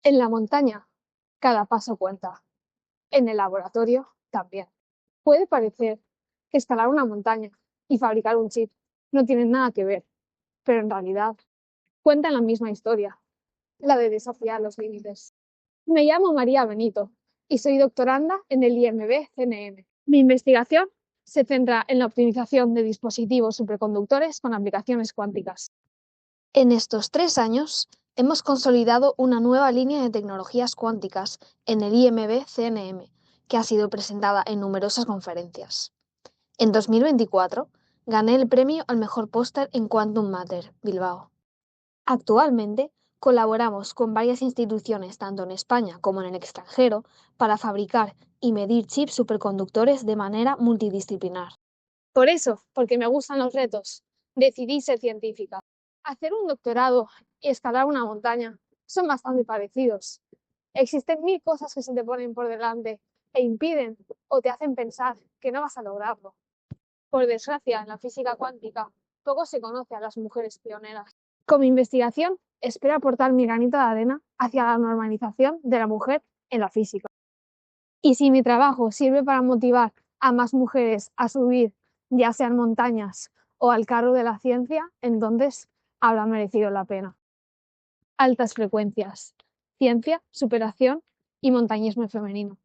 En la montaña, cada paso cuenta. En el laboratorio, también. Puede parecer que escalar una montaña y fabricar un chip no tienen nada que ver, pero en realidad cuentan la misma historia, la de desafiar los límites. Me llamo María Benito y soy doctoranda en el IMB CNM. Mi investigación se centra en la optimización de dispositivos superconductores con aplicaciones cuánticas. En estos 3 años hemos consolidado una nueva línea de tecnologías cuánticas en el IMB CNM, que ha sido presentada en numerosas conferencias. En 2024 gané el premio al mejor póster en Quantum Matter, Bilbao. Actualmente colaboramos con varias instituciones tanto en España como en el extranjero para fabricar y medir chips superconductores de manera multidisciplinar. Por eso, porque me gustan los retos, decidí ser científica. Hacer un doctorado y escalar una montaña son bastante parecidos. Existen mil cosas que se te ponen por delante e impiden o te hacen pensar que no vas a lograrlo. Por desgracia, en la física cuántica poco se conoce a las mujeres pioneras. Con mi investigación espero aportar mi granito de arena hacia la normalización de la mujer en la física. Y si mi trabajo sirve para motivar a más mujeres a subir, ya sean montañas o al carro de la ciencia, entonces habrá merecido la pena. Altas frecuencias, ciencia, superación y montañismo femenino.